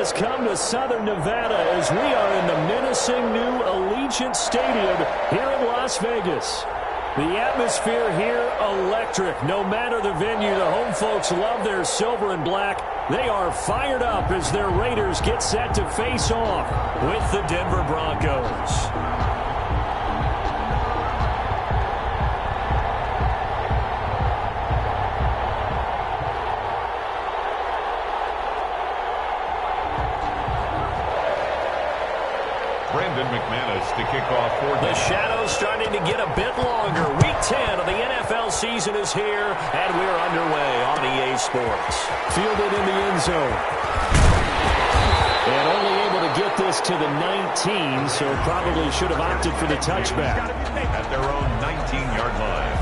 has come to Southern Nevada as we are in the menacing new Allegiant Stadium here in Las Vegas. The atmosphere here, electric. No matter the venue, the home folks love their silver and black. They are fired up as their Raiders get set to face off with the Denver Broncos. To kick off for the shadows starting to get a bit longer. Week 10 of the NFL season is here, and we're underway on EA Sports. Fielded in the end zone. And only able to get this to the 19, so probably should have opted for the touchback. At their own 19-yard line.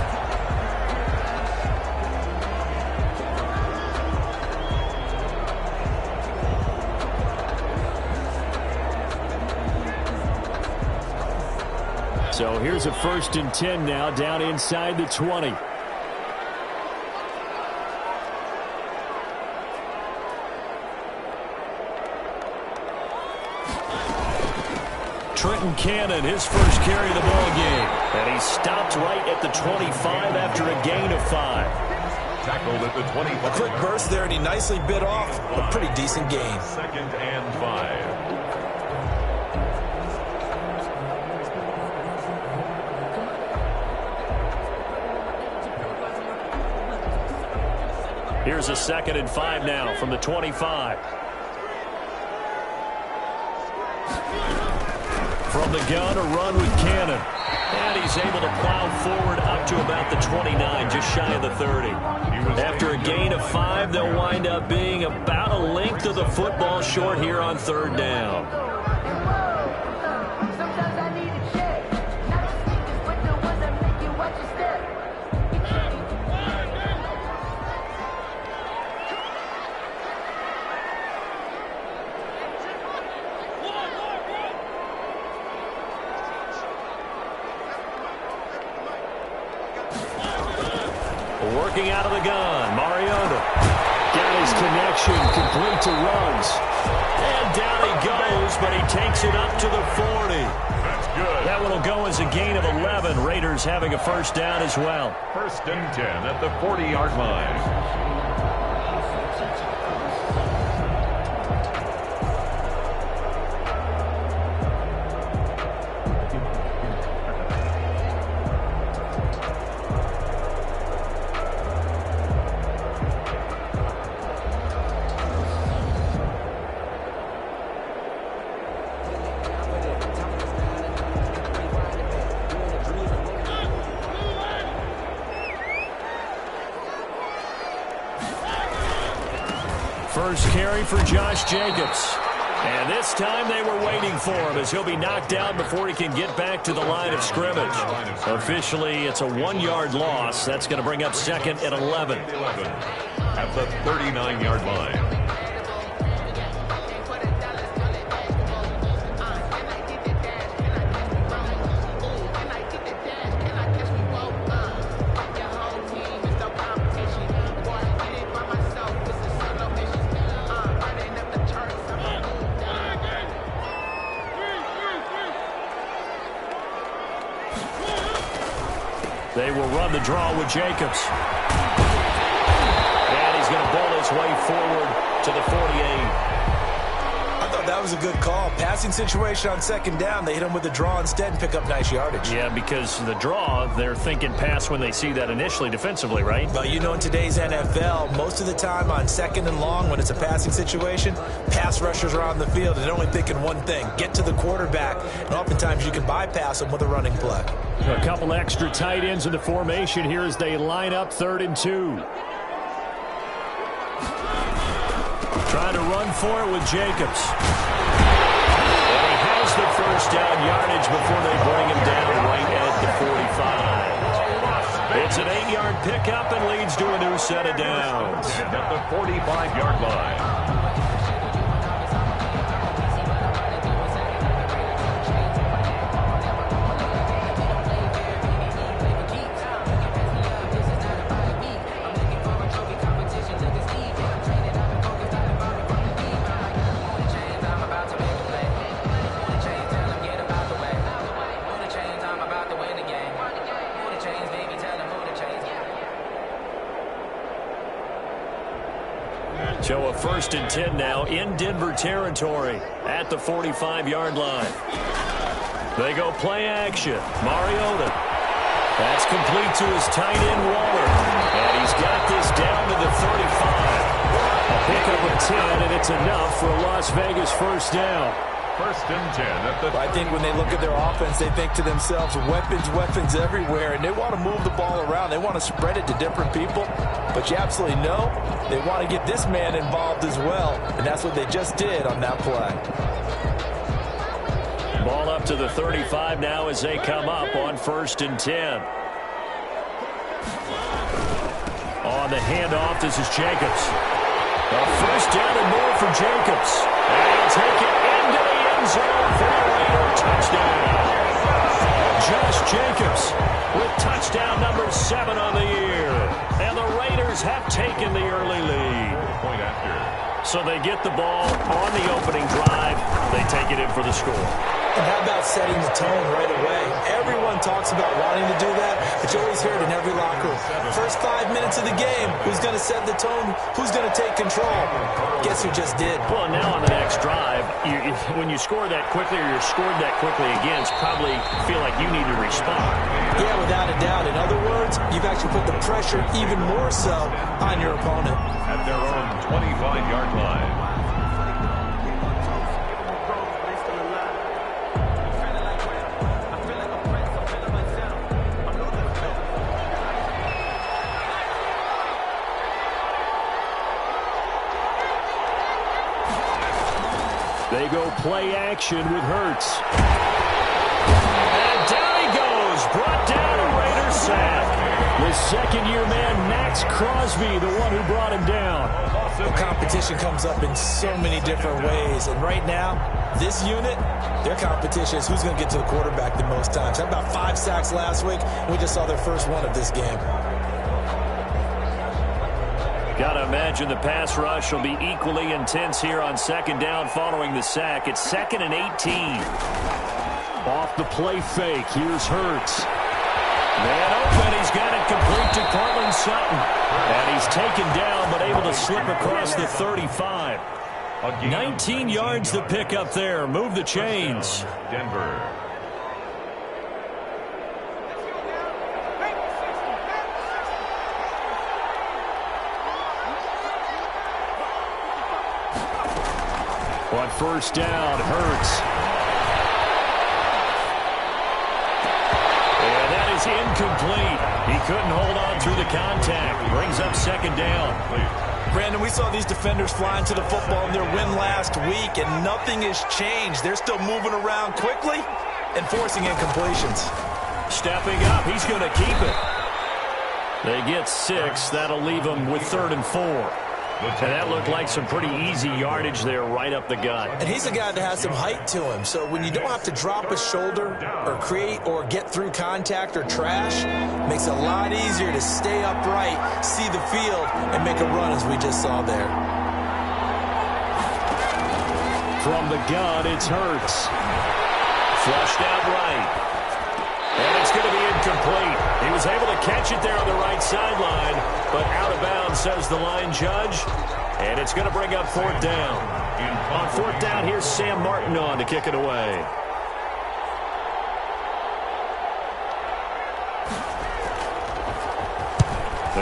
So here's a 1st and 10 now, down inside the 20. Trenton Cannon, his first carry of the ball game. And he stopped right at the 25 after a gain of 5. Tackled at the 25. A quick burst there, and he nicely bit off a pretty decent gain. 2nd and 5. Here's a 2nd and 5 now from the 25. From the gun, a run with Cannon. And he's able to plow forward up to about the 29, just shy of the 30. After a gain of 5, they'll wind up being about a length of the football short here on 3rd down. Working out of the gun, Mariota. Got his connection, complete to Ruggs. And down he goes, but he takes it up to the 40. That's good. That one will go as a gain of 11. Raiders having a 1st down as well. 1st and 10 at the 40-yard line. First carry for Josh Jacobs. And this time they were waiting for him as he'll be knocked down before he can get back to the line of scrimmage. Officially, it's a 1-yard loss. That's going to bring up 2nd and 11. At the 39-yard line. They will run the draw with Jacobs. And he's going to bowl his way forward to the 48. I thought that was a good call. Passing situation on 2nd down. They hit him with the draw instead and pick up nice yardage. Yeah, because the draw, they're thinking pass when they see that initially defensively, right? But you know, in today's NFL, most of the time on 2nd and long, when it's a passing situation, pass rushers are on the field and they're only thinking one thing, get to the quarterback. And oftentimes you can bypass them with a running play. A couple extra tight ends in the formation here as they line up 3rd and 2. Trying to run for it with Jacobs. And he has the 1st down yardage before they bring him down right at the 45. It's an 8-yard pickup and leads to a new set of downs. At the 45-yard line. first and 10 now in Denver territory at the 45-yard line. They go play action. Mariota. That's complete to his tight end, Waller. And he's got this down to the 35. A pickup of 10, and it's enough for a Las Vegas first down. First and 10 at the... I think when they look at their offense, they think to themselves, weapons everywhere, and they want to move the ball around. They want to spread it to different people, but you absolutely know they want to get this man involved as well, and that's what they just did on that play. Ball up to the 35 now as they come up on first and 10. On the handoff, this is Jacobs. A first down and more for Jacobs. And he'll take it into the end zone for a Raider touchdown. Josh Jacobs with touchdown number 7 on the year. And the Raiders have taken the early lead. Point after. So they get the ball on the opening drive. They take it in for the score. And how about setting the tone right away? Everyone talks about wanting to do that, but you always hear it in every locker room. First 5 minutes of the game, who's going to set the tone? Who's going to take control? Guess who just did? Well, now on the next drive, when you score that quickly or you're scored that quickly again, it's probably feel like you need to respond. Yeah, without a doubt. In other words, you've actually put the pressure even more so on your opponent. At their own 25-yard line. They go play action with Hurts. And down he goes. Brought down a Raiders sack. The second-year man, Max Crosby, the one who brought him down. The competition comes up in so many different ways. And right now, this unit, their competition is who's going to get to the quarterback the most times. How about 5 sacks last week? We just saw their first one of this game. Got to imagine the pass rush will be equally intense here on second down following the sack. It's 2nd and 18. Off the play fake. Here's Hurts. Man open. He's got it complete to Cortland Sutton. And he's taken down but able to slip across the 35. 19 yards to pick up there. Move the chains. Denver. On first down, Hurts. And that is incomplete. He couldn't hold on through the contact. Brings up second down. Brandon, we saw these defenders flying to the football in their win last week, and nothing has changed. They're still moving around quickly and forcing incompletions. Stepping up, he's going to keep it. They get 6. That'll leave them with 3rd and 4. And that looked like some pretty easy yardage there right up the gut. And he's a guy that has some height to him. So when you don't have to drop a shoulder or create or get through contact or trash, makes it a lot easier to stay upright, see the field, and make a run as we just saw there. From the gun, it's Hurts. Flushed out right. And it's going to be incomplete. He was able to catch it there on the right sideline, but out of bounds, says the line judge. And it's going to bring up 4th down. On 4th down, here's Sam Martin on to kick it away.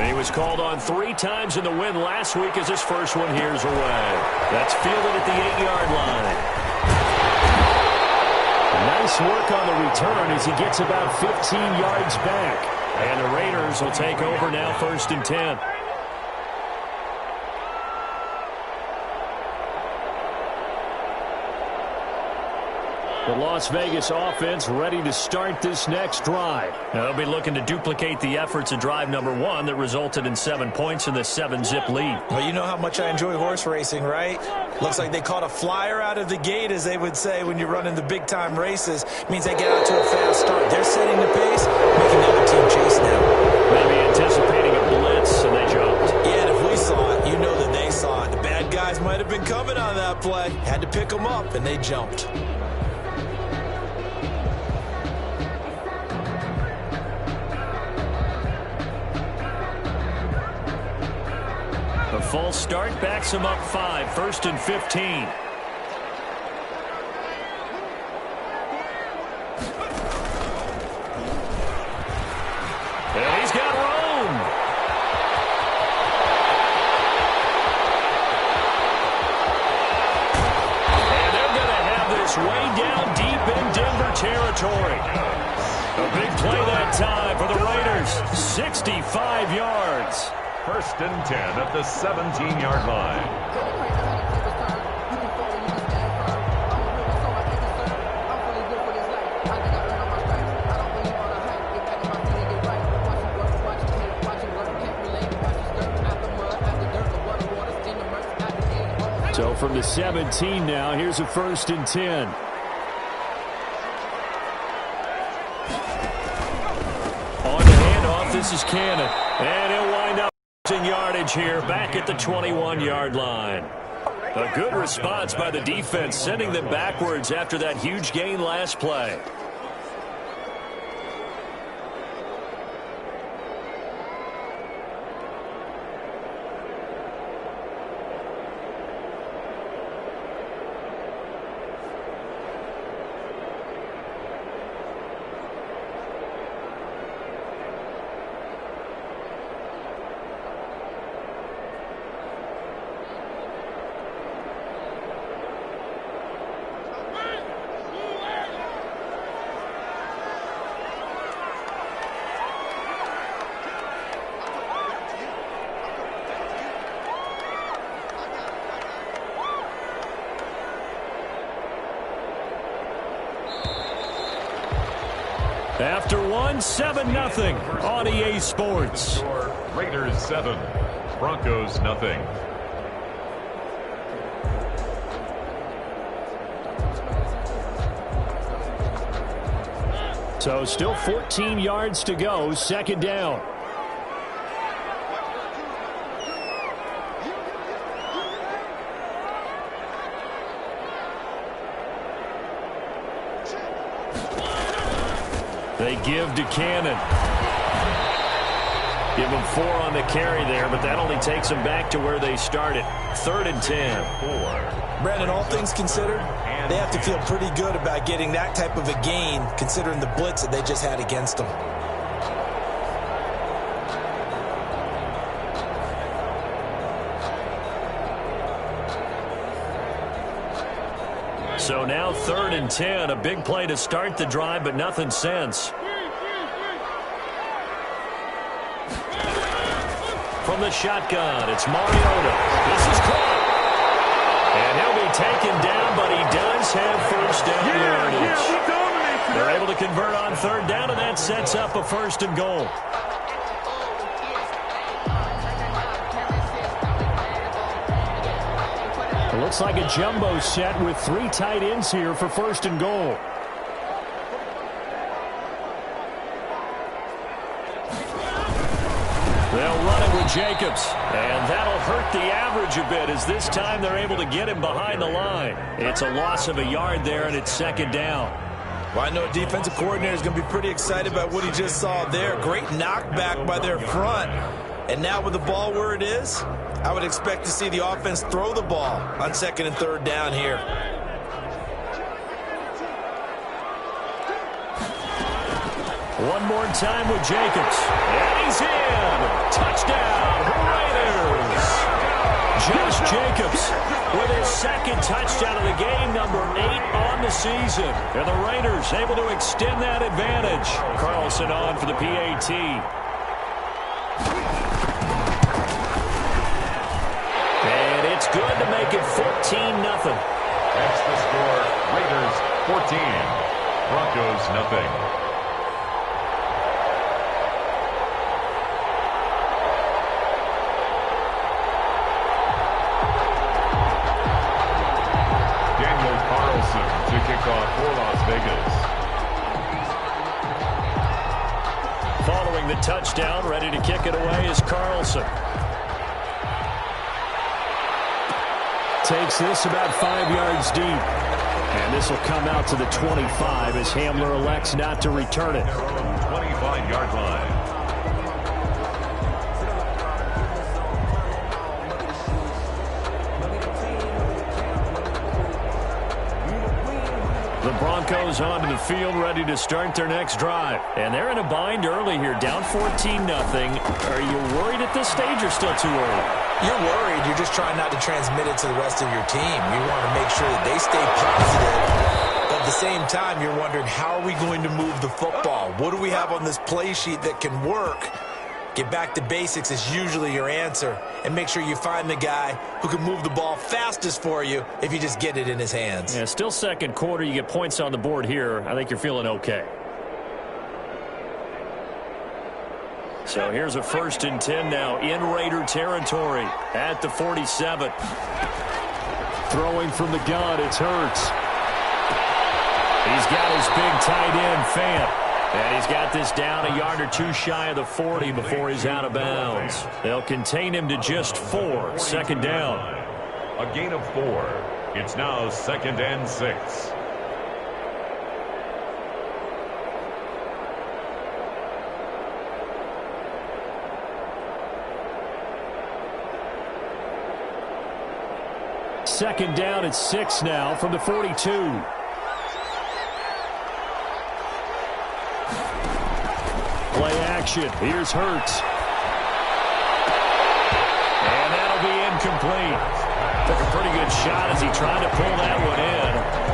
He was called on 3 times in the win last week as his first one here's away. That's fielded at the 8-yard line. Nice work on the return as he gets about 15 yards back. And the Raiders will take over now 1st and 10. The Las Vegas offense ready to start this next drive. Now, they'll be looking to duplicate the efforts of drive number 1 that resulted in 7 points in the 7-zip lead. Well, you know how much I enjoy horse racing, right? Looks like they caught a flyer out of the gate, as they would say when you're running the big-time races. Means they get out to a fast start. They're setting the pace, making the other team chase now. Maybe anticipating a blitz, and they jumped. Yeah, and if we saw it, you know that they saw it. The bad guys might have been coming on that play. Had to pick them up, and they jumped. false start backs him up 5, 1st and 15. And he's got room. And they're going to have this way down deep in Denver territory. A big play that time for the Raiders. 65 yards. 1st and 10 at the 17-yard line. So from the 17 now, here's a 1st and 10. On the handoff, this is Cannon. And he'll wind up losing yardage here back at the 21-yard line. A good response by the defense, sending them backwards after that huge gain last play. After one, 7-0 on EA Sports. Raiders 7, Broncos nothing. So still 14 yards to go, 2nd down. They give to Cannon. Give them 4 on the carry there, but that only takes them back to where they started. 3rd and 10. Brandon, all things considered, they have to feel pretty good about getting that type of a gain, considering the blitz that they just had against them. So now 3rd and 10, a big play to start the drive, but nothing since. From the shotgun, it's Mariota. This is caught. And he'll be taken down, but he does have 1st down yardage. They're able to convert on 3rd down, and that sets up a 1st and goal. It looks like a jumbo set with 3 tight ends here for 1st and goal. They'll run it with Jacobs, and that'll hurt the average a bit as this time they're able to get him behind the line. It's a loss of a yard there, and it's 2nd down. Well, I know a defensive coordinator is going to be pretty excited about what he just saw there. Great knockback by their front. And now with the ball where it is, I would expect to see the offense throw the ball on 2nd and 3rd down here. One more time with Jacobs. And he's in. Touchdown, Raiders. Josh Jacobs with his 2nd touchdown of the game, number 8 on the season. And the Raiders able to extend that advantage. Carlson on for the PAT. It's good to make it 14-0. That's the score. Raiders 14, Broncos nothing. Daniel Carlson to kick off for Las Vegas. Following the touchdown, ready to kick it away is Carlson. Takes this about 5 yards deep. And this will come out to the 25 as Hamler elects not to return it. 25-yard line. The Broncos onto the field, ready to start their next drive. And they're in a bind early here, down 14-0. Are you worried at this stage or still too early? You're worried. You're just trying not to transmit it to the rest of your team. You want to make sure that they stay positive. But at the same time, you're wondering, how are we going to move the football? What do we have on this play sheet that can work? Get back to basics is usually your answer. And make sure you find the guy who can move the ball fastest for you if you just get it in his hands. Yeah, still second quarter. You get points on the board here. I think you're feeling okay. So here's a 1st and 10 now in Raider territory at the 47. Throwing from the gun, it's Hurts. He's got his big tight end, Fant. And he's got this down a yard or two shy of the 40 before he's out of bounds. They'll contain him to just 4. 2nd down. A gain of 4. It's now 2nd and 6. Second down at 6 now from the 42. Play action. Here's Hurts. And that'll be incomplete. Took a pretty good shot as he tried to pull that one in.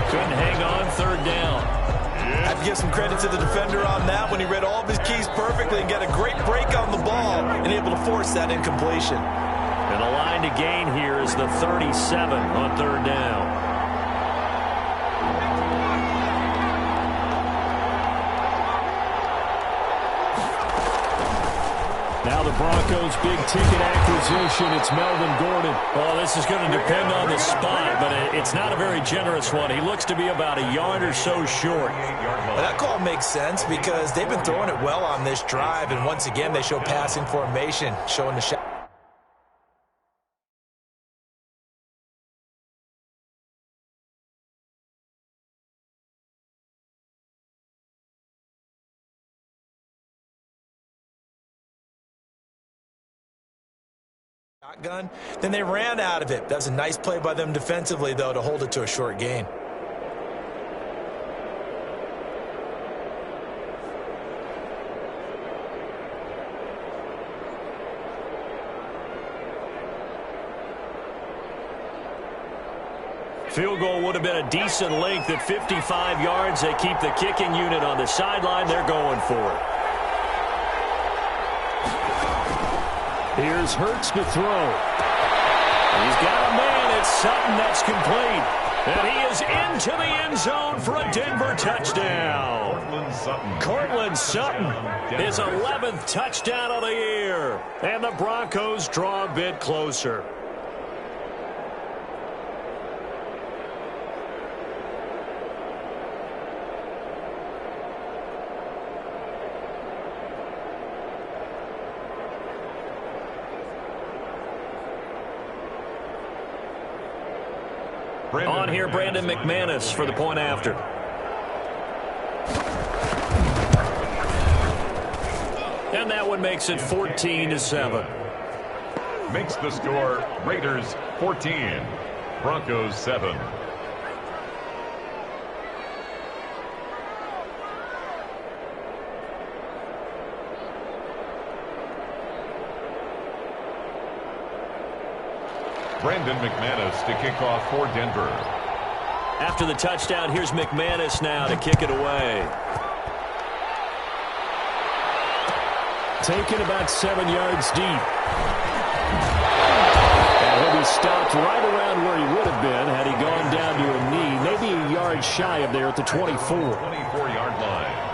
Couldn't hang on. 3rd down. I have to give some credit to the defender on that when he read all of his keys perfectly and got a great break on the ball and able to force that incompletion. And the line to gain here is the 37 on 3rd down. Now the Broncos' big-ticket acquisition, it's Melvin Gordon. Well, this is going to depend on the spot, but it's not a very generous one. He looks to be about a yard or so short. Well, that call makes sense because they've been throwing it well on this drive, and once again, they show passing formation, showing the shot. Shotgun, then they ran out of it. That was a nice play by them defensively, though, to hold it to a short gain. Field goal would have been a decent length at 55 yards. They keep the kicking unit on the sideline. They're going for it. Here's Hurts to throw. He's got a man. It's Sutton that's complete. And he is into the end zone for a Denver touchdown. Cortland Sutton, his 11th touchdown of the year. And the Broncos draw a bit closer. On here, Brandon McManus for the point after. And that one makes it 14-7. Makes the score Raiders 14, Broncos 7. Brandon McManus to kick off for Denver. After the touchdown, here's McManus now to kick it away. Taken about 7 yards deep. And he'll be stopped right around where he would have been had he gone down to a knee, maybe a yard shy of there at the 24. 24-yard line.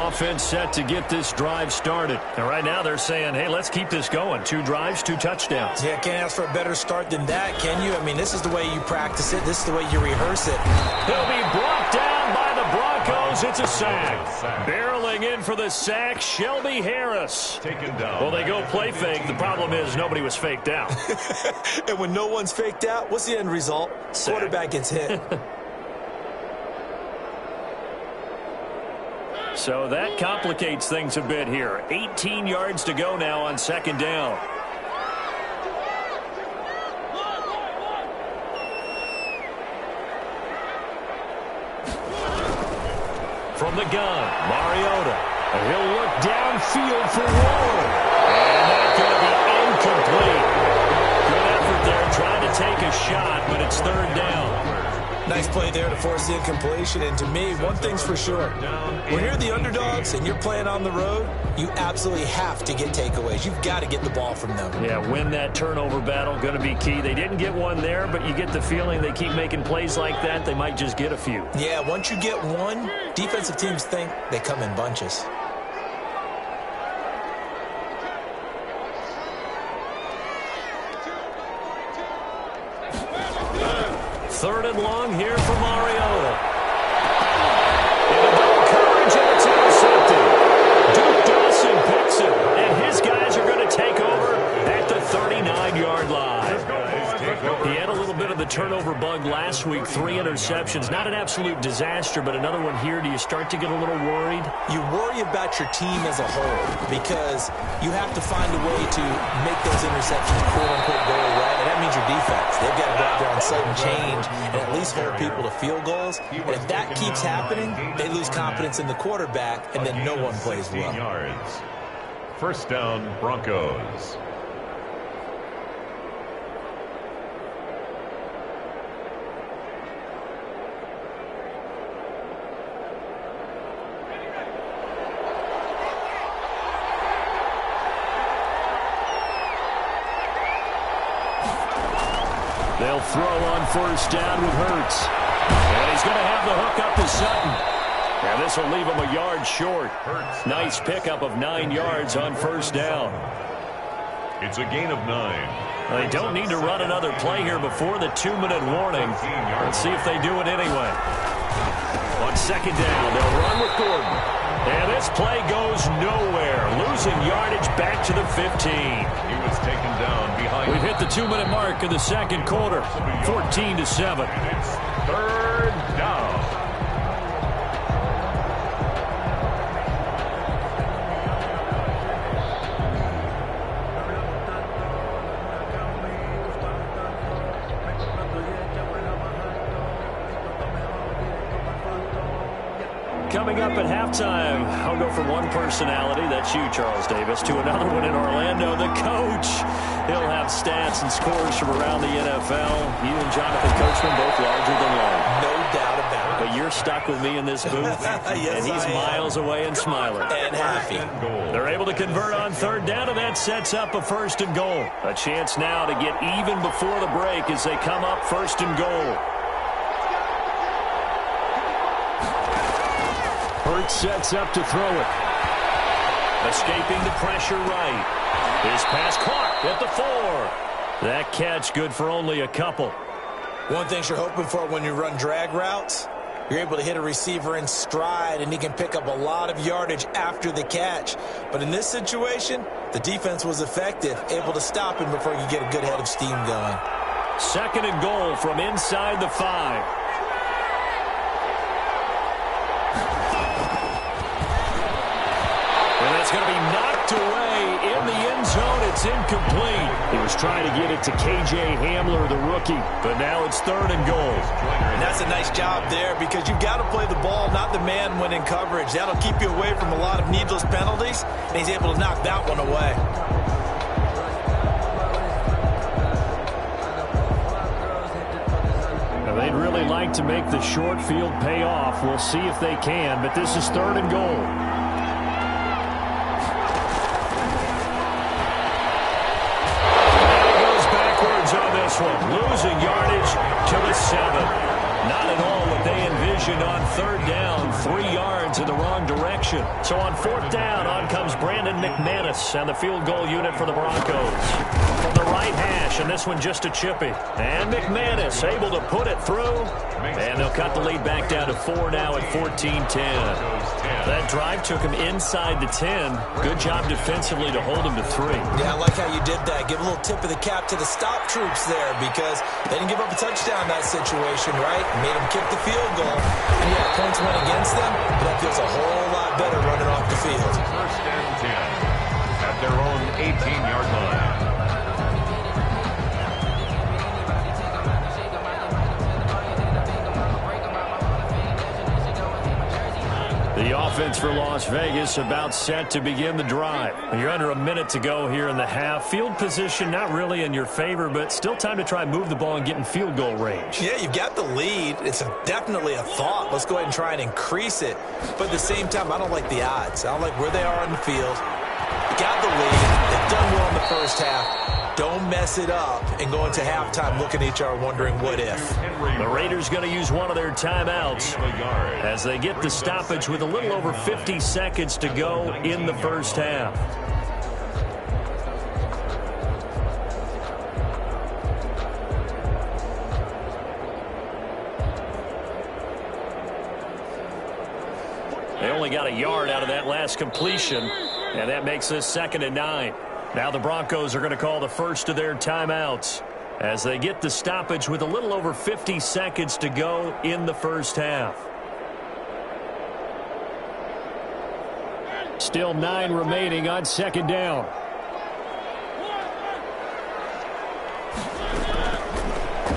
Offense set to get this drive started. And right now they're saying, hey, let's keep this going. 2 drives, 2 touchdowns. Yeah, can't ask for a better start than that, can you? I mean, this is the way you practice it. This is the way you rehearse it. He'll be brought down down by the Broncos. It's a sack. Barreling in for the sack, Shelby Harris. Taken down. Well, they go play fake. The problem is nobody was faked out. And when no one's faked out, what's the end result? Sack. Quarterback gets hit. So that complicates things a bit here. 18 yards to go now on second down. From the gun, Mariota. He'll look downfield for Ward. And that's going to be incomplete. Good effort there trying to take a shot, but it's third down. Nice play there to force the incompletion. And to me, one thing's for sure. When you're the underdogs and you're playing on the road, you absolutely have to get takeaways. You've got to get the ball from them. Yeah, win that turnover battle, going to be key. They didn't get one there, but you get the feeling they keep making plays like that, they might just get a few. Yeah, once you get one, defensive teams think they come in bunches. Third and long here for Mariota. Into double coverage, and it's intercepted. Duke Dawson picks it, and his guys are going to take over at the 39-yard line. He had a little bit of the turnover bug last week, 3 interceptions. Not an absolute disaster, but another one here. Do you start to get a little worried? You worry about your team as a whole because you have to find a way to make those interceptions quote-unquote go away, and that means your defense. They've got to go out there on sudden change and at least hold people to field goals. And if that keeps happening, they lose confidence in the quarterback, and then no one plays well. Yards. First down, Broncos. They'll throw on first down with Hurts. And he's going to have the hook up to Sutton. And this will leave him a yard short. Nice pickup of 9 yards on first down. It's a gain of 9. They don't need to run another play here before the 2-minute warning. Let's see if they do it anyway. On second down, they'll run with Gordon. And this play goes nowhere. Losing yardage back to the 15. He was taken down behind. We've hit the 2-minute mark in the second quarter. 14-7. And it's third down. Coming up at halftime, I'll go from one personality, that's you, Charles Davis, to another one in Orlando, the coach. He'll have stats and scores from around the NFL. You and Jonathan Coachman both larger than life. No doubt about it. But you're stuck with me in this booth, Yes, and he's miles away and smiling. And happy. They're able to convert on third down, and that sets up a first and goal. A chance now to get even before the break as they come up first and goal. Hurts sets up to throw it. Escaping the pressure right. His pass caught at the 4. That catch good for only a couple. One thing you're hoping for when you run drag routes, you're able to hit a receiver in stride, and he can pick up a lot of yardage after the catch. But in this situation, the defense was effective, able to stop him before he could get a good head of steam going. Second and goal from inside the 5. It's going to be knocked away in the end zone. It's incomplete. He was trying to get it to K.J. Hamler, the rookie, but now it's third and goal. And that's a nice job there because you've got to play the ball, not the man when in coverage. That'll keep you away from a lot of needless penalties, and he's able to knock that one away. Now, they'd really like to make the short field pay off. We'll see if they can, but this is third and goal. Losing yardage to the 7. Not at all what they envisioned on third down. 3 yards. yards in the wrong direction. So on 4th down, on comes Brandon McManus and the field goal unit for the Broncos. From the right hash, and this one just a chippy. And McManus able to put it through. And they'll cut the lead back down to 4 now at 14-10. That drive took him inside the 10. Good job defensively to hold him to 3. Yeah, I like how you did that. Give a little tip of the cap to the stop troops there because they didn't give up a touchdown in that situation, right? Made them kick the field goal. And yeah, points went against them, but that feels a whole lot better running off the field. 1st and 10 at their own 18-yard line. The offense for Las Vegas about set to begin the drive. You're under a minute to go here in the half. Field position not really in your favor, but still time to try and move the ball and get in field goal range. Yeah, you've got the lead. It's definitely a thought. Let's go ahead and try and increase it. But at the same time, I don't like the odds. I don't like where they are on the field. Got the lead. They've done well in the first half. Don't mess it up and go into halftime looking at each other wondering what if. The Raiders going to use one of their timeouts as they get the stoppage with a little over 50 seconds to go in the first half. They only got a yard out of that last completion, and that makes this 2nd and 9. Now the Broncos are going to call the first of their timeouts as they get the stoppage with a little over 50 seconds to go in the first half. Still 9 remaining on 2nd down.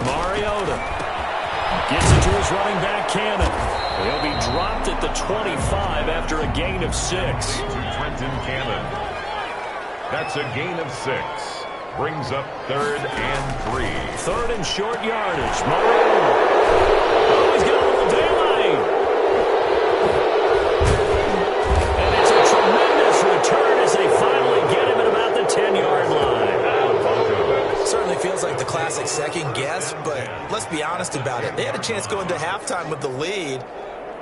Mariota gets it to his running back, Cannon. He'll be dropped at the 25 after a gain of 6. Trenton Cannon. That's a gain of 6. Brings up 3rd and 3. 3rd and short yardage. Mariota. Oh, he's got a little daylight. And it's a tremendous return as they finally get him at about the 10-yard line. Certainly feels like the classic second guess, but let's be honest about it. They had a chance going to halftime with the lead.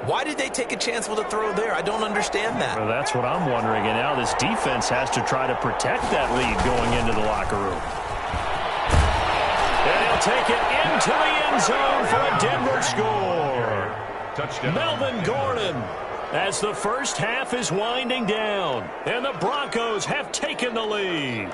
Why did they take a chance with a throw there? I don't understand that. Well, that's what I'm wondering. And now this defense has to try to protect that lead going into the locker room. And he'll take it into the end zone for a Denver score. Touchdown. Melvin Gordon as the first half is winding down. And the Broncos have taken the lead.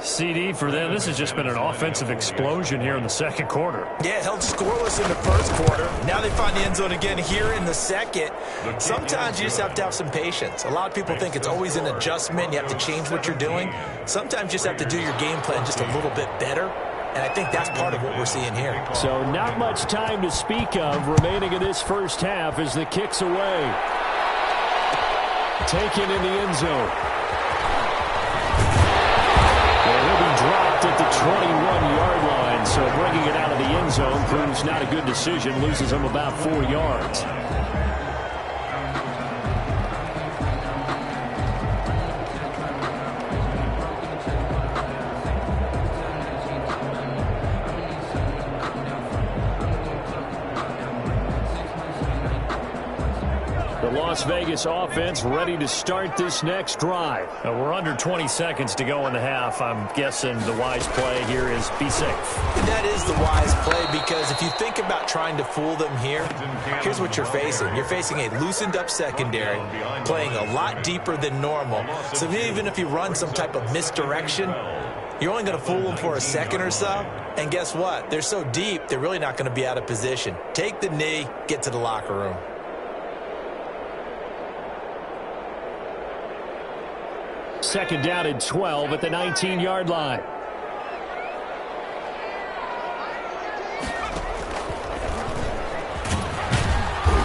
CD for them. This has just been an offensive explosion here in the second quarter. Yeah, held scoreless in the first quarter. Now they find the end zone again here in the second. Sometimes you just have to have some patience. A lot of people think it's always an adjustment. You have to change what you're doing. Sometimes you just have to do your game plan just a little bit better. And I think that's part of what we're seeing here. So not much time to speak of remaining in this first half as the kick's away. Taken in the end zone. He'll be dropped at the 21-yard line, so bringing it out of the end zone proves not a good decision, loses him about 4 yards. Las Vegas offense ready to start this next drive. We're under 20 seconds to go in the half. I'm guessing the wise play here is be safe. That is the wise play because if you think about trying to fool them here, here's what you're facing. You're facing a loosened up secondary, playing a lot deeper than normal. So even if you run some type of misdirection, you're only going to fool them for a second or so. And guess what? They're so deep, they're really not going to be out of position. Take the knee, get to the locker room. Second down and 12 at the 19-yard line.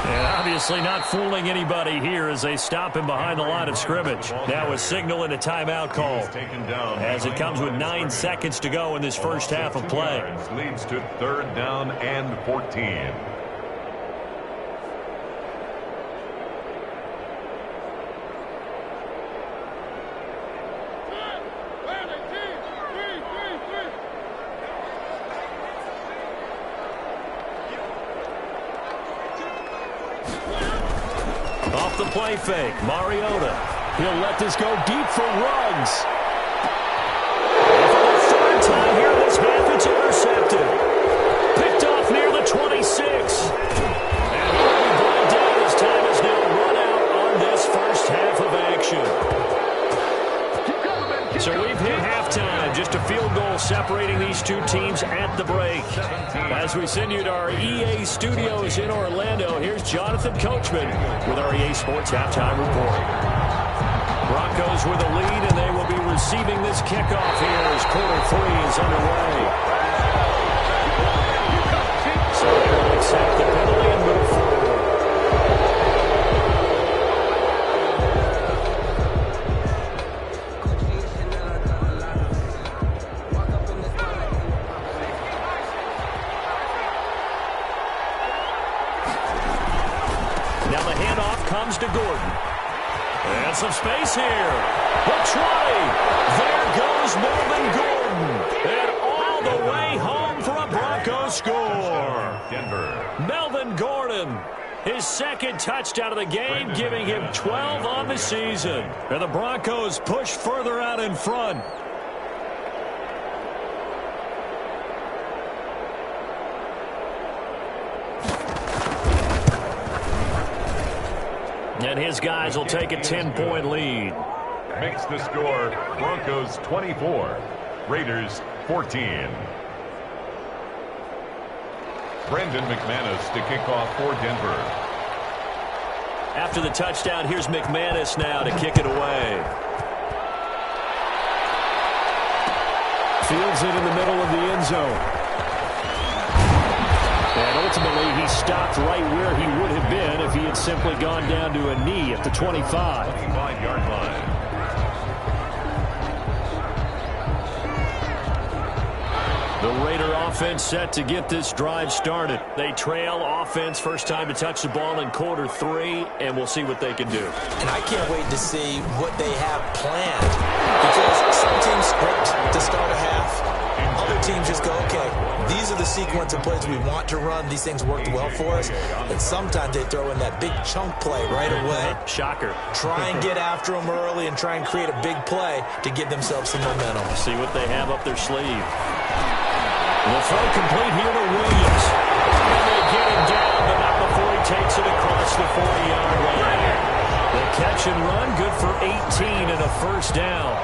And obviously not fooling anybody here as they stop him behind the line of scrimmage. Now a signal and a timeout call as it comes with 9 seconds to go in this first half of play. Leads to 3rd down and 14. Off the play fake, Mariota. He'll let this go deep for Ruggs. And for the third time here this half, it's intercepted. Picked off near the 26. And he will be brought down as time is now run out on this first half of action. So we've hit halftime, just a field goal separating these two teams at the break. As we send you to our EA studios in Orlando, here's Jonathan Coachman with our EA Sports Halftime Report. Broncos with a lead, and they will be receiving this kickoff here as quarter 3 is underway. So they will accept the penalty and move forward. Comes to Gordon. And some space here. The try. There goes Melvin Gordon. And all the way home for a Broncos score. Denver. Melvin Gordon, his second touchdown of the game, giving him 12 on the season. And the Broncos push further out in front. And his guys will take a 10-point lead. Makes the score Broncos 24, Raiders 14. Brandon McManus to kick off for Denver. After the touchdown, here's McManus now to kick it away. Fields it in the middle of the end zone. And ultimately, he stopped right where he would have been if he had simply gone down to a knee at the 25. 25-yard line. The Raider offense set to get this drive started. They trail offense, first time to touch the ball in quarter 3, and we'll see what they can do. And I can't wait to see what they have planned, because some teams script to start a half. Other teams just go, okay, these are the sequence of plays we want to run. These things worked well for us. And sometimes they throw in that big chunk play right away. Shocker. Try and get after them early and try and create a big play to give themselves some momentum. See what they have up their sleeve. The throw complete here to Williams. And they get him down, but not before he takes it across the 40-yard line. The catch and run, good for 18 and a first down.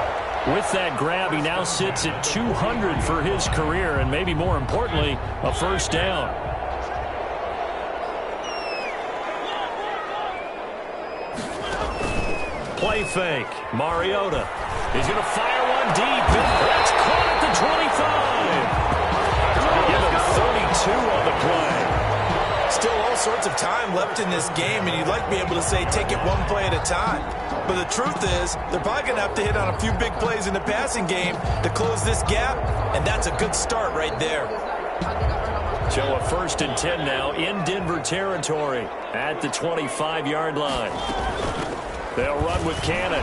With that grab, he now sits at 200 for his career, and maybe more importantly, a first down. Play fake. Mariota. He's going to fire one deep. That's caught at the 25. Give him 32 on the play. Still all sorts of time left in this game, and you'd like to be able to say take it one play at a time. But the truth is, they're probably going to have to hit on a few big plays in the passing game to close this gap, and that's a good start right there. So a 1st and 10 now in Denver territory at the 25-yard line. They'll run with Cannon.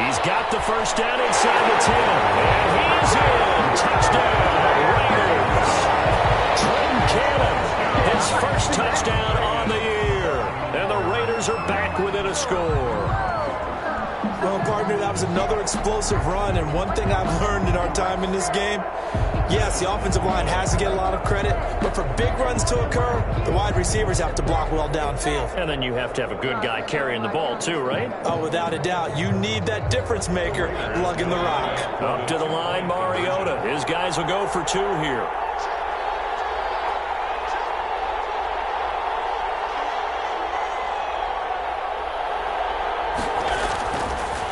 He's got the first down inside the 10, and he's in. Touchdown, Raiders. Trenton Cannon, his first touchdown on the year. And the Raiders are back within a score. Well, partner, that was another explosive run, and one thing I've learned in our time in this game, yes, the offensive line has to get a lot of credit, but for big runs to occur, the wide receivers have to block well downfield. And then you have to have a good guy carrying the ball too, right? Oh, without a doubt. You need that difference maker lugging the rock. Up to the line, Mariota. His guys will go for 2 here.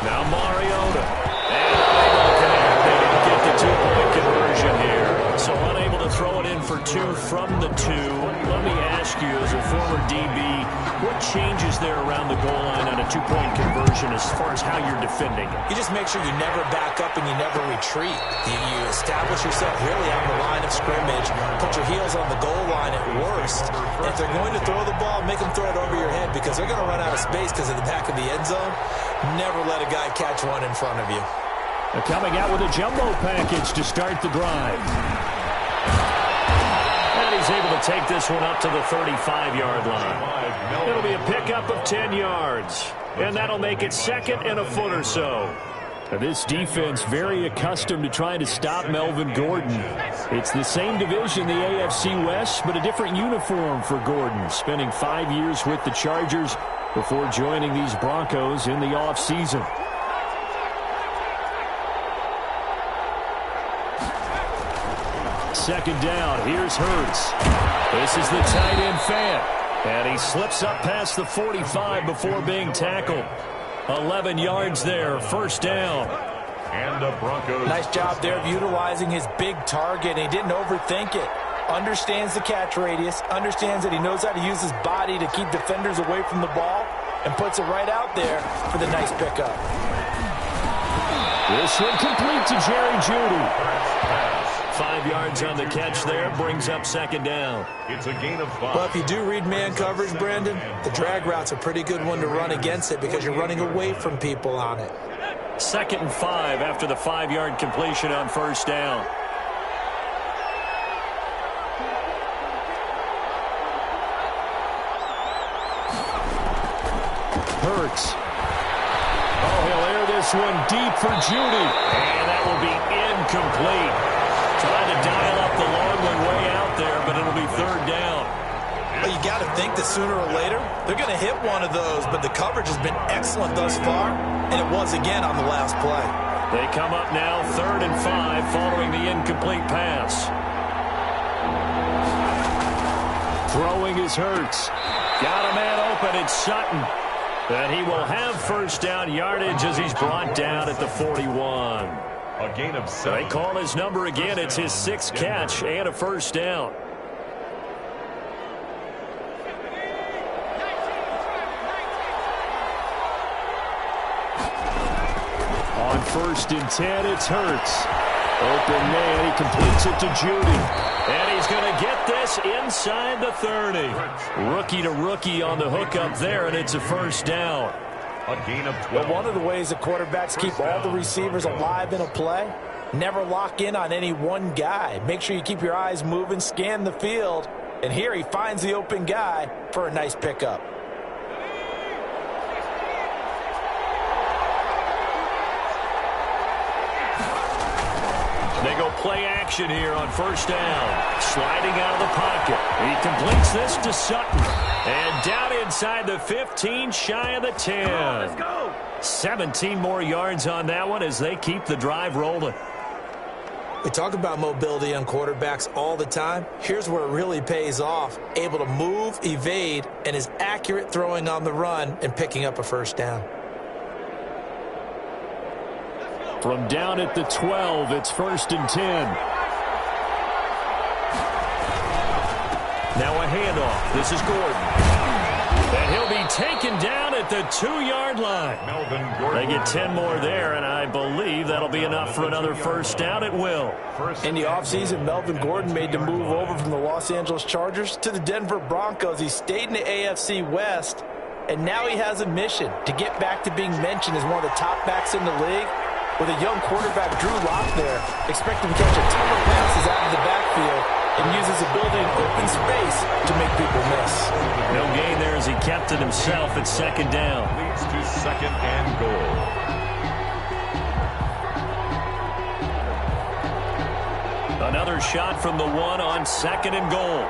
Now Mariota. And they didn't get the 2-point conversion here. So unable to throw it in for 2 from the 2. Let me ask you, as a former DB, what changes there around the goal line on a 2-point conversion as far as how you're defending it? You just make sure you never back up and you never retreat. You establish yourself really on the line of scrimmage, put your heels on the goal line at worst. And if they're going to throw the ball, make them throw it over your head, because they're going to run out of space because of the back of the end zone. Never let a guy catch one in front of you. They're coming out with a jumbo package to start the drive. And he's he's able to take this one up to the 35-yard line. It'll be a pickup of 10 yards, and that'll make it second and a foot or so. Now, this defense very accustomed to trying to stop Melvin Gordon. It's the same division, the AFC West, but a different uniform for Gordon, spending 5 years with the Chargers before joining these Broncos in the offseason. Second down, here's Hurts. This is the tight end Fant, and he slips up past the 45 before being tackled. 11 yards there, first down. And the Broncos. Nice job there of utilizing his big target. He didn't overthink it. Understands the catch radius, understands that he knows how to use his body to keep defenders away from the ball, and puts it right out there for the nice pickup. This one complete to Jerry Jeudy. 5 yards on the catch there, brings up second down. It's a gain of 5. But if you do read man coverage, Brandon, the drag route's a pretty good one to run against it because you're running away from people on it. Second and 5 after the 5-yard completion on first down. Hurts. Oh, he'll air this one deep for Jeudy. And that will be incomplete. Trying to dial up the long one way out there, but it'll be third down. Well, you got to think that sooner or later, they're going to hit one of those, but the coverage has been excellent thus far, and it was again on the last play. They come up now, 3rd and 5, following the incomplete pass. Throwing is Hurts. Got a man open, it's Sutton. And he will have first down yardage as he's brought down at the 41. A gain of 7. They call his number again. It's his 6th catch and a first down. On 1st and 10, it's Hurts. Open man, he completes it to Jeudy. And he's going to get this inside the 30. Rookie to rookie on the hook up there, and it's a first down. A gain of 12. Well, one of the ways that quarterbacks keep all the receivers alive in a play, never lock in on any one guy. Make sure you keep your eyes moving, scan the field, and here he finds the open guy for a nice pickup. They go play action here on first down. Sliding out of the pocket. He completes this to Sutton. And down inside the 15, shy of the 10. Come on, let's go. 17 more yards on that one as they keep the drive rolling. We talk about mobility on quarterbacks all the time. Here's where it really pays off. Able to move, evade, and is accurate throwing on the run and picking up a first down. From down at the 12, it's 1st and 10. Now a handoff. This is Gordon. And he'll be taken down at the 2-yard line. Melvin Gordon. They get 10 more there, and I believe that'll be enough for another first down. It will. In the offseason, Melvin Gordon made the move over from the Los Angeles Chargers to the Denver Broncos. He stayed in the AFC West, and now he has a mission to get back to being mentioned as one of the top backs in the league. With a young quarterback, Drew Lock there, expect him to catch a ton of passes out of the backfield and use his ability in open space to make people miss. No gain there as he kept it himself at second down. Leads to 2nd and goal. Another shot from the 1 on 2nd and goal.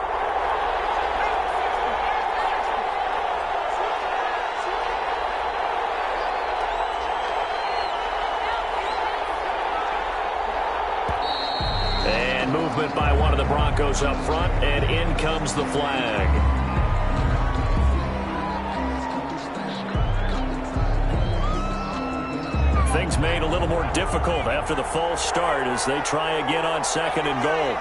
Movement by one of the Broncos up front, and in comes the flag. Things made a little more difficult after the false start as they try again on 2nd and goal.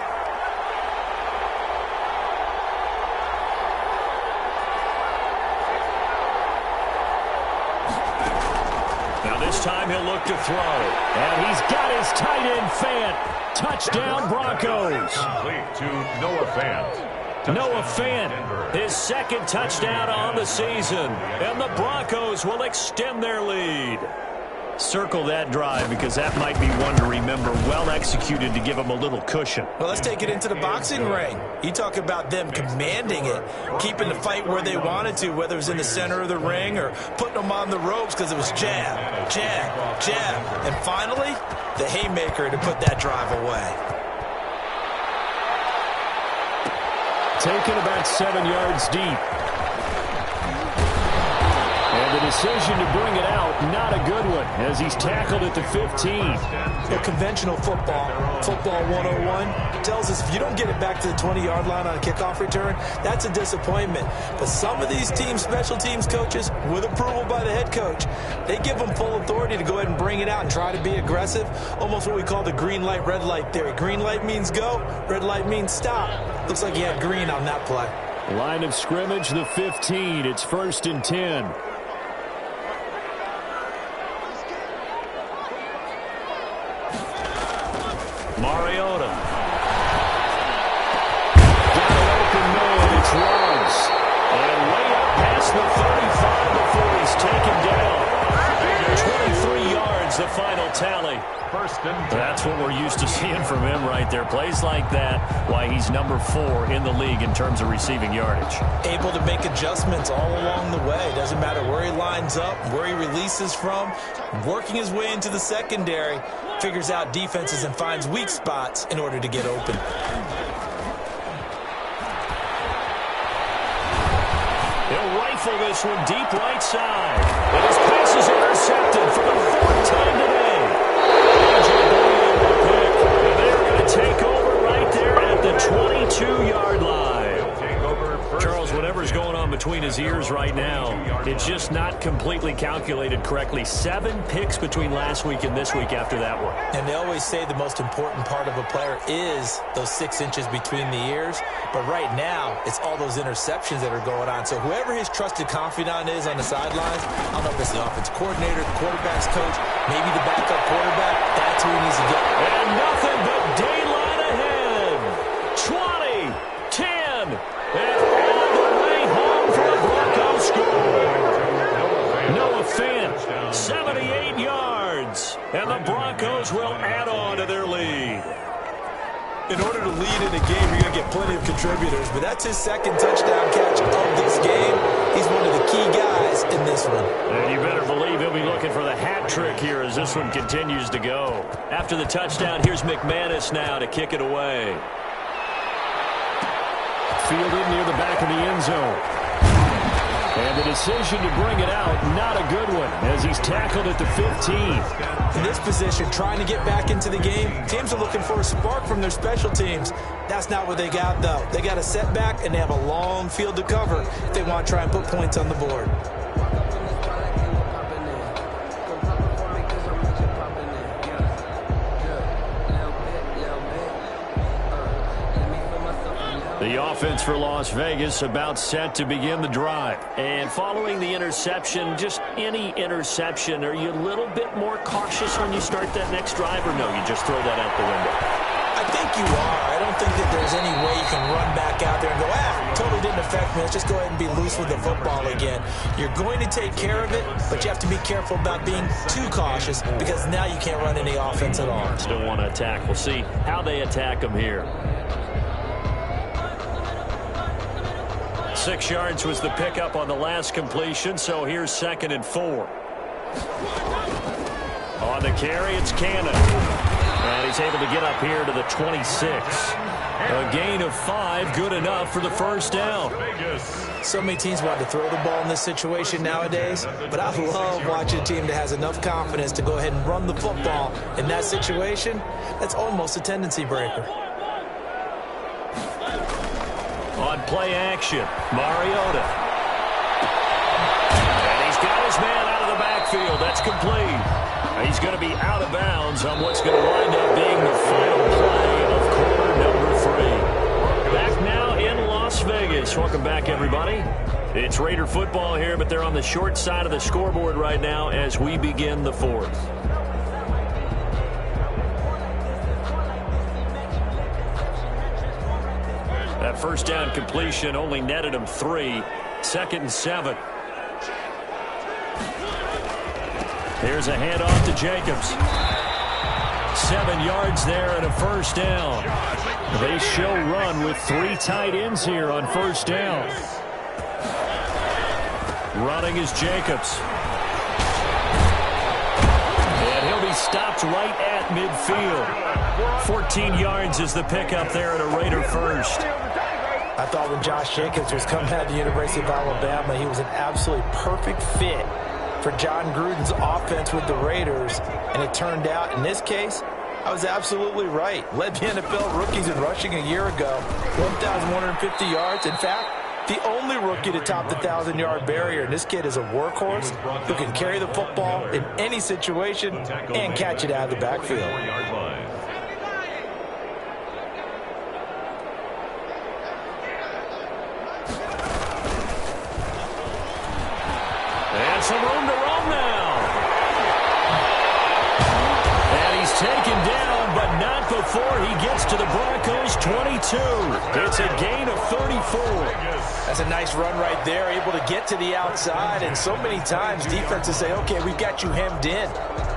Now this time he'll look to throw, and he's got his tight end Fant. Touchdown, Broncos. Complete to Noah Fant. Noah Fant, his 2nd touchdown on the season. And the Broncos will extend their lead. Circle that drive because that might be one to remember. Well executed to give them a little cushion. Well, let's take it into the boxing ring. You talk about them commanding it, keeping the fight where they wanted to, whether it was in the center of the ring or putting them on the ropes because it was jab, jab, jab. And finally, the haymaker to put that drive away. Taken about 7 yards deep. And the decision to bring it out, not a good one, as he's tackled at the 15. Well, conventional football 101, tells us if you don't get it back to the 20-yard line on a kickoff return, that's a disappointment. But some of these teams, special teams coaches, with approval by the head coach, they give them full authority to go ahead and bring it out and try to be aggressive, almost what we call the green light, red light theory. Green light means go, red light means stop. Looks like he had green on that play. Line of scrimmage, the 15. It's 1st and 10. Mariota. Got an open man. It's Ruggs. And way up past the 35 before he's taken down. 23 yards, the final tally. 1st and 10. That's what we're used to seeing from him right there. Plays like that, why he's number 4 in the league in terms of receiving yardage. Able to make adjustments all along the way. Doesn't matter where he lines up, where he releases from. Working his way into the secondary. Figures out defenses and finds weak spots in order to get open. He'll rifle this one deep right side. And his pass is intercepted for the 4th time today. And they're going to take over right there at the 22-yard line. Charles, whatever's going on between his ears right now, it's just not completely calculated correctly. 7 picks between last week and this week after that one. And they always say the most important part of a player is those 6 inches between the ears. But right now, it's all those interceptions that are going on. So whoever his trusted confidant is on the sidelines, I don't know if it's the offensive coordinator, the quarterback's coach, maybe the backup quarterback, that's who he needs to get. And nothing but daylight ahead. 20, 10, and all the way home for the Broncos score. Noah Fant, 78 yards. And the Broncos will add on to their lead. In order to lead in a game, you're going to get plenty of contributors, but that's his 2nd touchdown catch of this game. He's one of the key guys in this one. And you better believe he'll be looking for the hat trick here as this one continues to go. After the touchdown, here's McManus now to kick it away. Fielded near the back of the end zone. And the decision to bring it out, not a good one, as he's tackled at the 15. In this position, trying to get back into the game, teams are looking for a spark from their special teams. That's not what they got, though. They got a setback, and they have a long field to cover if they want to try and put points on the board. The offense for Las Vegas about set to begin the drive. And following the interception, just any interception, are you a little bit more cautious when you start that next drive, or no, you just throw that out the window? I think you are. I don't think that there's any way you can run back out there and go, totally didn't affect me. Let's just go ahead and be loose with the football again. You're going to take care of it, but you have to be careful about being too cautious because now you can't run any offense at all. Still want to attack. We'll see how they attack them here. 6 yards was the pickup on the last completion, so here's 2nd and 4. On the carry, it's Cannon. And he's able to get up here to the 26. A gain of 5, good enough for the 1st down. So many teams want to throw the ball in this situation nowadays, but I love watching a team that has enough confidence to go ahead and run the football. In that situation, that's almost a tendency breaker. On play action, Mariota. And he's got his man out of the backfield. That's complete. He's going to be out of bounds on what's going to wind up being the final play of quarter number 3. Back now in Las Vegas. Welcome back, everybody. It's Raider football here, but they're on the short side of the scoreboard right now as we begin the 4th. That 1st down completion only netted him 3. 2nd and 7. Here's a handoff to Jacobs. 7 yards there and a first down. They show run with 3 tight ends here on first down. Running is Jacobs. And he'll be stopped right at midfield. 14 yards is the pickup there at a Raider first. I thought when Josh Jacobs was coming out of the University of Alabama, he was an absolutely perfect fit for John Gruden's offense with the Raiders. And it turned out, in this case, I was absolutely right. Led the NFL rookies in rushing a year ago, 1,150 yards. In fact, the only rookie to top the 1,000-yard barrier. And this kid is a workhorse who can carry the football in any situation and catch it out of the backfield. And some room to roam now. And he's taken down, but not before he gets to the Broncos' 22. It's a gain of 34. That's a nice run right there, able to get to the outside. And so many times defenses say, okay, we've got you hemmed in.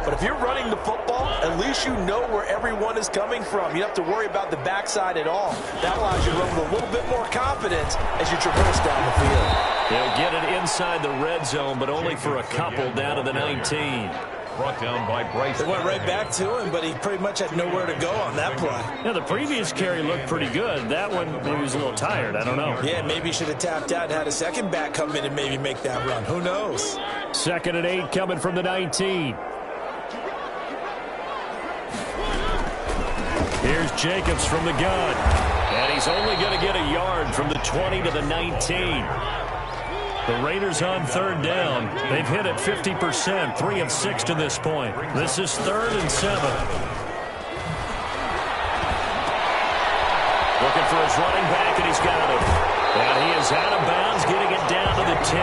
But if you're running the football, at least you know where everyone is coming from. You don't have to worry about the backside at all. That allows you to run with a little bit more confidence as you traverse down the field. He'll get it inside the red zone, but only for a couple down to the 19. Brought down by Bryce. It went right back to him, but he pretty much had nowhere to go on that play. Yeah, the previous carry looked pretty good. That one, maybe he was a little tired. I don't know. Yeah, maybe he should have tapped out and had a second back come in and maybe make that run. Who knows? 2nd and 8 coming from the 19. Here's Jacobs from the gun. And he's only going to get a yard from the 20 to the 19. The Raiders on 3rd down. They've hit it 50%, 3 of 6 to this point. This is 3rd and 7. Looking for his running back, and he's got it. And he is out of bounds, getting it down to the 10.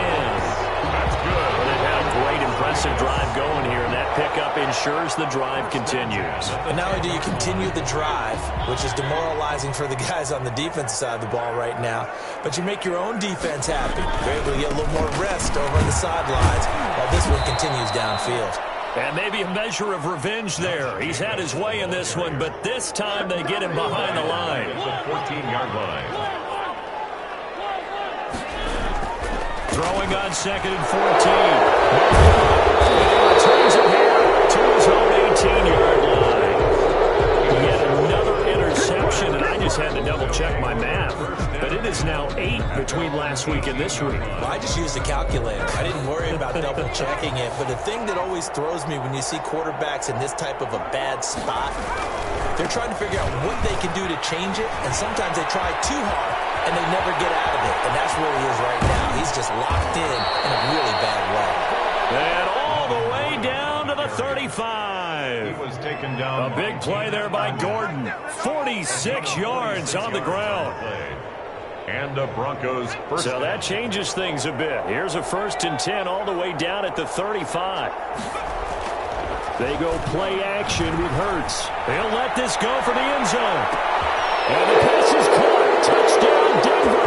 That's good. Well, they've had a great, impressive drive going here, and that pickup ensures the drive continues. And not only do you continue the drive, which is demoralizing for the guys on the defensive side of the ball right now, but you make your own defense happy. You're able to get a little more rest over on the sidelines while this one continues downfield. And maybe a measure of revenge there. He's had his way in this one, but this time they get him behind the line. It's a 14-yard line. Throwing on 2nd and 14. And he returns it here to his own 18-yard line. Yet another interception, and I just had to double-check my math. But it is now 8 between last week and this week. Well, I just used a calculator. I didn't worry about double-checking it. But the thing that always throws me when you see quarterbacks in this type of a bad spot, they're trying to figure out what they can do to change it, and sometimes they try too hard, and they never get out of it. And that's where he is right now. He's just locked in a really bad way. And all the way down to the 35. He was taken down. A big play there by Gordon. 46 yards on the ground. And the Broncos first. So that changes things a bit. Here's a 1st and 10 all the way down at the 35. They go play action with Hurts. They'll let this go for the end zone. And the pass is caught. Touchdown, Denver.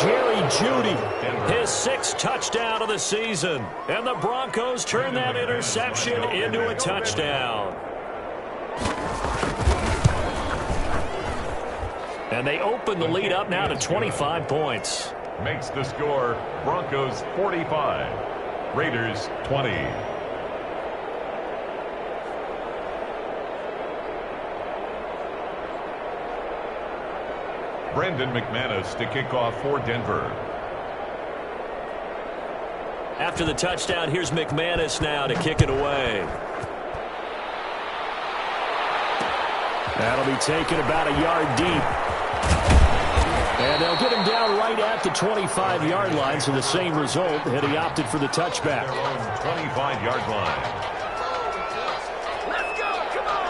Jerry Jeudy. His 6th touchdown of the season. And the Broncos turn that interception into a touchdown. And they open the lead up now to 25 points. Makes the score Broncos 45, Raiders 20. Brandon McManus to kick off for Denver. After the touchdown, here's McManus now to kick it away. That'll be taken about a yard deep. And they'll get him down right at the 25-yard line, so the same result, and he opted for the touchback. Their own 25-yard line. Let's go, come on!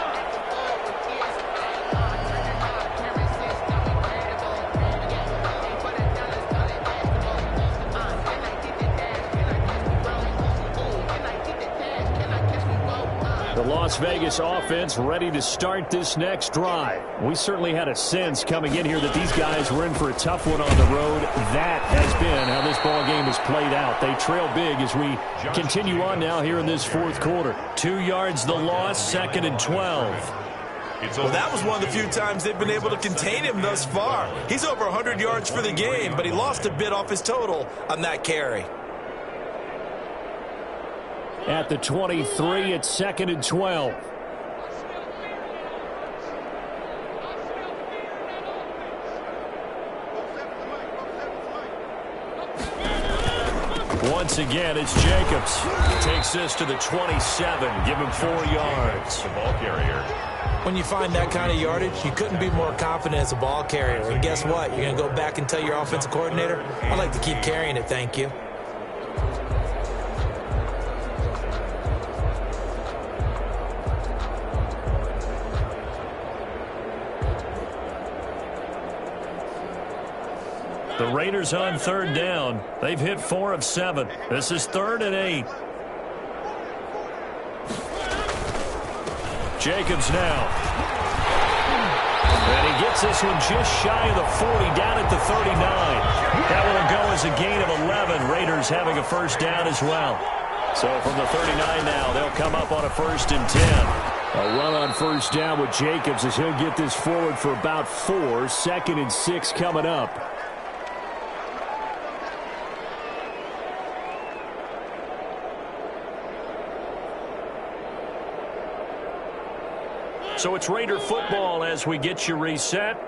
The Las Vegas offense ready to start this next drive. We certainly had a sense coming in here that these guys were in for a tough one on the road. That has been how this ball game has played out. They trail big as we continue on now here in this fourth quarter. 2 yards the loss, 2nd and 12. Well, that was one of the few times they've been able to contain him thus far. He's over 100 yards for the game, but he lost a bit off his total on that carry. At the 23, it's 2nd and 12. Once again, it's Jacobs. Takes this to the 27. Give him 4 yards. The ball carrier. When you find that kind of yardage, you couldn't be more confident as a ball carrier. And guess what? You're going to go back and tell your offensive coordinator, I'd like to keep carrying it, thank you. The Raiders on 3rd down. They've hit 4 of 7. This is 3rd and 8. Jacobs now. And he gets this one just shy of the 40, down at the 39. That one will go as a gain of 11. Raiders having a first down as well. So from the 39 now, they'll come up on a 1st and 10. A run on first down with Jacobs as he'll get this forward for about 4. 2nd and 6 coming up. So it's Raider football as we get you reset.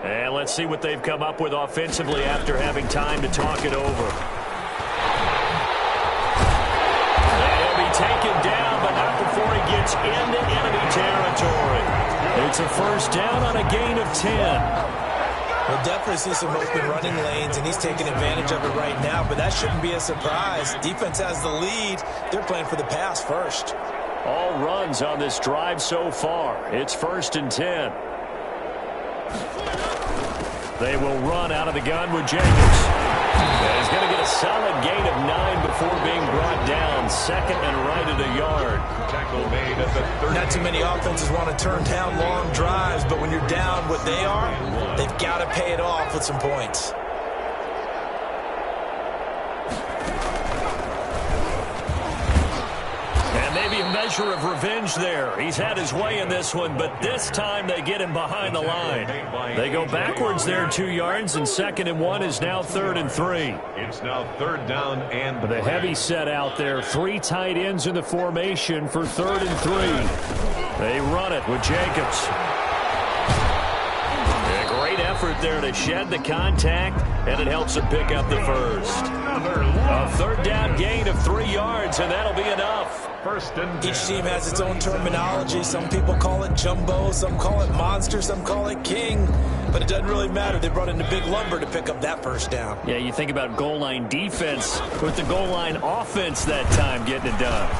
And let's see what they've come up with offensively after having time to talk it over. And he'll be taken down, but not before he gets into enemy territory. It's a first down on a gain of 10. We'll definitely see some open running lanes, and he's taking advantage of it right now, but that shouldn't be a surprise. Defense has the lead. They're playing for the pass first. All runs on this drive so far. It's 1st and 10. They will run out of the gun with Jacobs. And he's going to get a solid gain of 9 before being brought down. 2nd and right at a yard. Tackle made at the 30. Not too many offenses want to turn down long drives, but when you're down what they are, they've got to pay it off with some points. Maybe a measure of revenge there. He's had his way in this one, but this time they get him behind the line. They go backwards there 2 yards, and 2nd and 1 is now 3rd and 3. It's now 3rd down and With a heavy set out there, 3 tight ends in the formation for 3rd and 3. They run it with Jacobs. A great effort there to shed the contact, and it helps him pick up the first. A 3rd down gain of 3 yards, and that'll be enough. Each team has its own terminology. Some people call it jumbo, some call it monster, some call it king. But it doesn't really matter. They brought in the big lumber to pick up that first down. Yeah, you think about goal line defense with the goal line offense that time getting it done.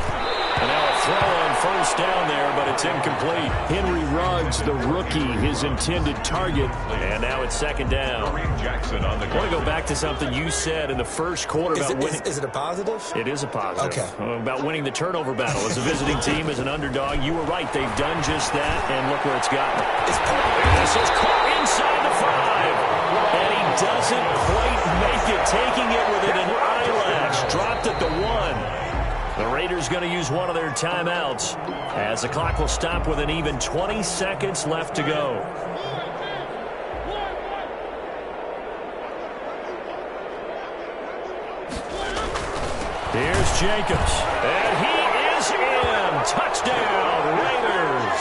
And now a throw on first down there, but it's incomplete. Henry Ruggs, the rookie, his intended target. And now it's 2nd down. Jackson on the I want to go back to something you said in the first quarter about winning. Is it a positive? It is a positive. Okay. About winning the turnover battle. As a visiting team, as an underdog, you were right. They've done just that, and look where it's gotten. This is caught inside the 5. And he doesn't quite make it, taking it within an eyelash. Dropped at the 1. The Raiders going to use one of their timeouts as the clock will stop with an even 20 seconds left to go. Here's Jacobs, and he is in. Touchdown, Raiders.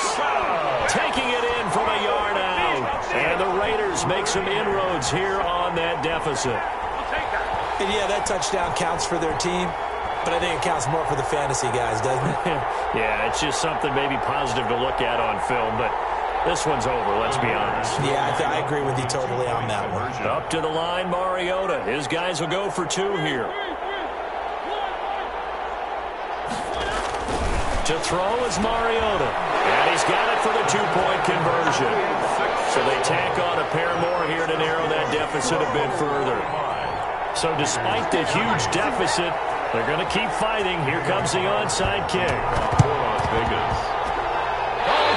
Taking it in from a yard out. And the Raiders make some inroads here on that deficit. And yeah, that touchdown counts for their team. But I think it counts more for the fantasy guys, doesn't it? Yeah, it's just something maybe positive to look at on film, but this one's over, let's be honest. Yeah, I agree with you totally on that one. Up to the line, Mariota. His guys will go for 2 here. To throw is Mariota, and he's got it for the 2-point conversion. So they tack on a pair more here to narrow that deficit a bit further. So despite the huge deficit, they're going to keep fighting. Here comes the onside kick. For Las Vegas.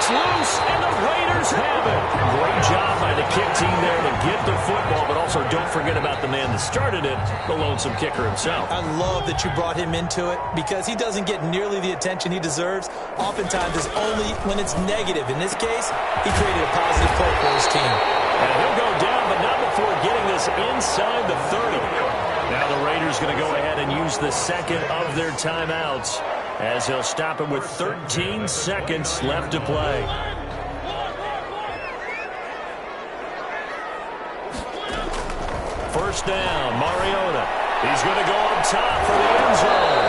It's loose, and the Raiders have it. Great job by the kick team there to get the football, but also don't forget about the man that started it, the lonesome kicker himself. I love that you brought him into it because he doesn't get nearly the attention he deserves. Oftentimes it's only when it's negative. In this case, he created a positive play for his team. And he'll go down, but not before getting this inside the 30. Now the Raiders going to go ahead and use the second of their timeouts as he'll stop it with 13 seconds left to play. First down, Mariota. He's going to go up top for the end zone.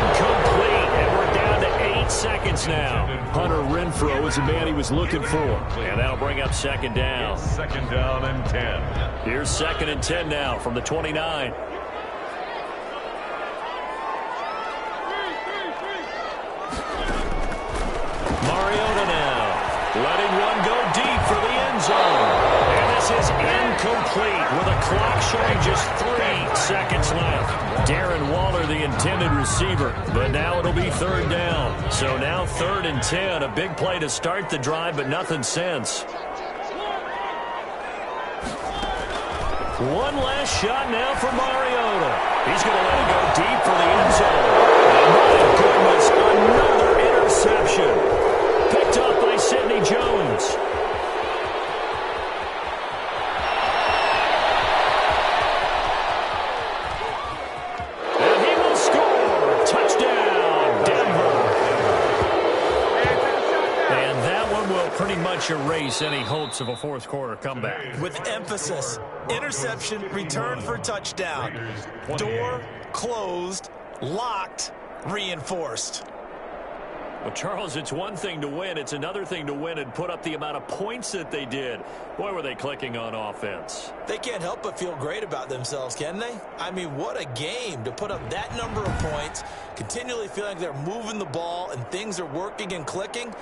Incomplete, and we're down to 8 seconds now. Hunter Renfrow is the man he was looking for. And that'll bring up second down. Second down and 10. Here's second and 10 now from the 29. Mariota now, letting one go deep for the end zone. And this is incomplete with a clock showing just 3 seconds left. Darren Waller, the intended receiver, but now it'll be third down. So now third and 10, a big play to start the drive, but nothing since. One last shot now for Mariota. He's going to let it go deep for the end zone. And my goodness, another interception. Picked up by Sidney Jones. And he will score. Touchdown, Denver. And that one will pretty much erase any hopes of a fourth quarter comeback. With emphasis, interception, return for touchdown. Door closed, locked, reinforced. Well, Charles, it's one thing to win. It's another thing to win and put up the amount of points that they did. Boy, were they clicking on offense. They can't help but feel great about themselves, can they? I mean, what a game to put up that number of points, continually feeling like they're moving the ball and things are working and clicking.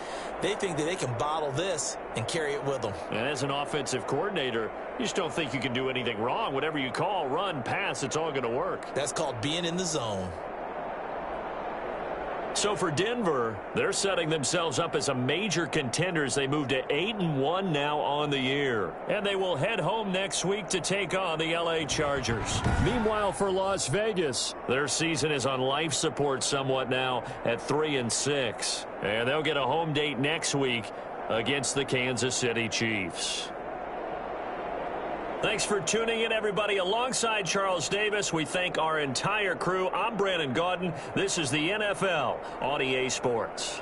They think that they can bottle this and carry it with them. And as an offensive coordinator, you just don't think you can do anything wrong. Whatever you call, run, pass, it's all going to work. That's called being in the zone. So for Denver, they're setting themselves up as a major contender as they move to 8-1 now on the year. And they will head home next week to take on the LA Chargers. Meanwhile, for Las Vegas, their season is on life support somewhat now at 3-6. And they'll get a home date next week against the Kansas City Chiefs. Thanks for tuning in, everybody. Alongside Charles Davis, we thank our entire crew. I'm Brandon Gaudin. This is the NFL on EA Sports.